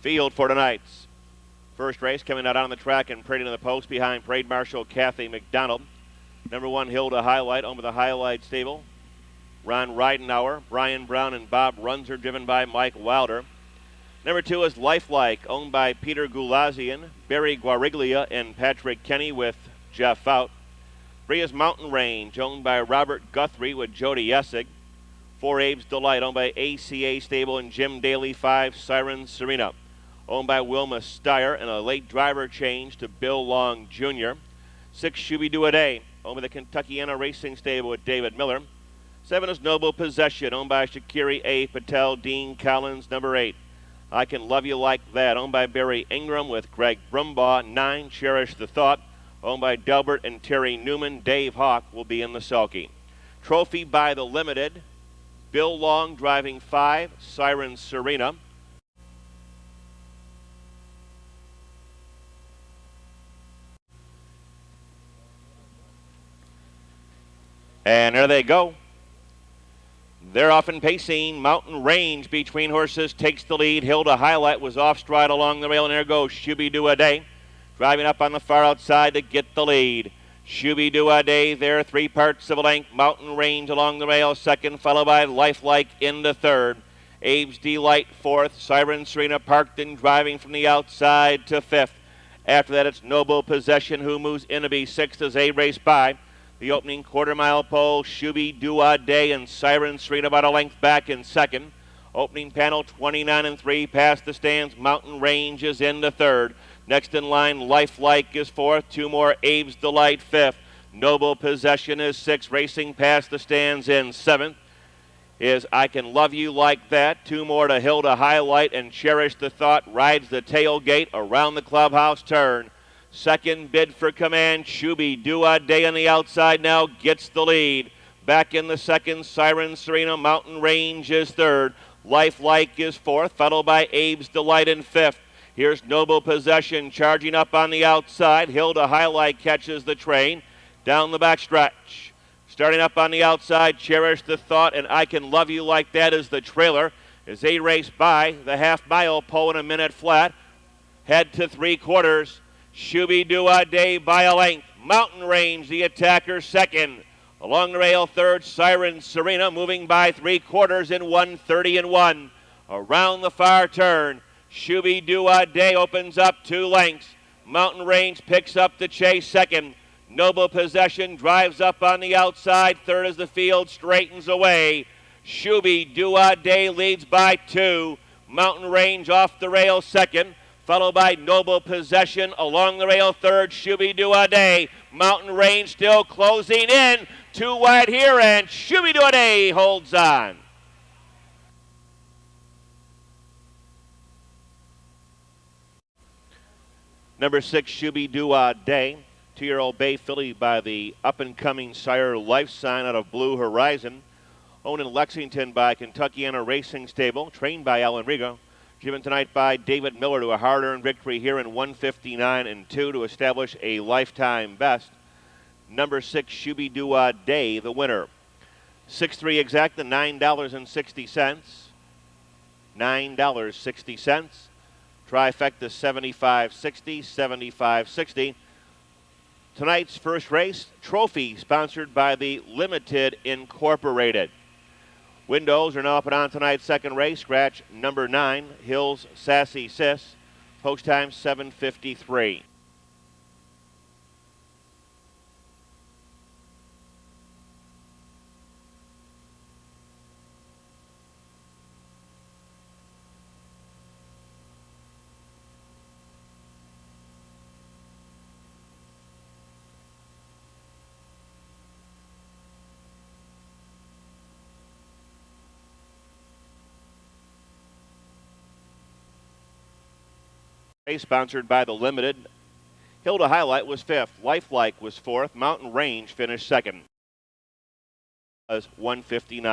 field for tonight's first race. Coming out on the track and parading to the post behind Parade Marshal Kathy McDonald. Number 1, Hilda Highlight, owned by the Highlight Stable. Ron Ridenauer, Brian Brown, and Bob Runzer, driven by Mike Wilder. Number 2 is Lifelike, owned by Peter Gulazian, Barry Guariglia, and Patrick Kenny with Jeff Fout. 3 is Mountain Range, owned by Robert Guthrie with Jody Essig. 4, Abe's Delight, owned by ACA Stable and Jim Daly. 5, Siren Serena, owned by Wilma Steyer, and a late driver change to Bill Long Jr. 6, Shoobiedoaday, owned by the Kentuckiana Racing Stable with David Miller. 7 is Noble Possession, owned by Shakiri A. Patel, Dean Collins. Number 8, I Can Love You Like That, owned by Barry Ingram with Greg Brumbaugh. 9, Cherish the Thought, owned by Delbert and Terry Newman. Dave Hawk will be in the sulky. Trophy by the Limited, Bill Long driving 5, Siren Serena. And there they go. They're off and pacing. Mountain Range between horses takes the lead. Hilda Highlight was off stride along the rail, and there goes Shoobiedoaday, driving up on the far outside to get the lead. Shoobiedoaday there, 3 parts of a length. Mountain Range along the rail, second, followed by Lifelike into third. Abe's Delight fourth. Siren Serena parked and driving from the outside to fifth. After that, it's Noble Possession who moves in to be sixth as they race by. The opening quarter-mile pole, Shoobiedoaday and Siren Serena about a length back in second. Opening panel, 29 and 3, past the stands. Mountain Range is into third. Next in line, Lifelike is fourth. 2 more, Abe's Delight fifth. Noble Possession is sixth. Racing past the stands in seventh is I Can Love You Like That. 2 more to Hilda Highlight, and Cherish the Thought rides the tailgate around the clubhouse turn. Second, Bid for Command, Shoobiedoaday on the outside now gets the lead. Back in the second, Siren Serena. Mountain Range is third. Lifelike is fourth, followed by Abe's Delight in fifth. Here's Noble Possession charging up on the outside. Hilda Highlight catches the train down the back stretch. Starting up on the outside, Cherish the Thought and I Can Love You Like That is the trailer as they race by the half-mile pole in a minute flat. Head to 3/4. Shoobiedoaday by a length. Mountain Range, the attacker, second. Along the rail, third, Siren Serena, moving by 3/4 in 1:30 and 1. Around the far turn, Shoobiedoaday opens up 2 lengths. Mountain Range picks up the chase second. Noble Possession drives up on the outside. Third as the field straightens away. Shoobiedoaday leads by 2. Mountain Range off the rail second, followed by Noble Possession along the rail third. Shoobiedoaday. Mountain Range still closing in. 2 wide here, and Shoobiedoaday holds on. Number 6, Shoobiedoaday. 2-year-old bay filly by the up-and-coming sire Life Sign out of Blue Horizon. Owned in Lexington by Kentuckiana Racing Stable. Trained by Alan Riga. Driven tonight by David Miller to a hard-earned victory here in 1:59 and 2 to establish a lifetime best. Number 6, Shoobiedoaday, the winner. 6-3 exact, the $9.60. $9.60. Trifecta 75.60, 75.60. Tonight's first race, trophy sponsored by the Limited Incorporated. Windows are now up and on tonight's second race. Scratch number 9, Hills Sassy Sis. Post time 7:53. Sponsored by the Limited. Hilda Highlight was 5th. Lifelike was 4th. Mountain Range finished 2nd. 1:59.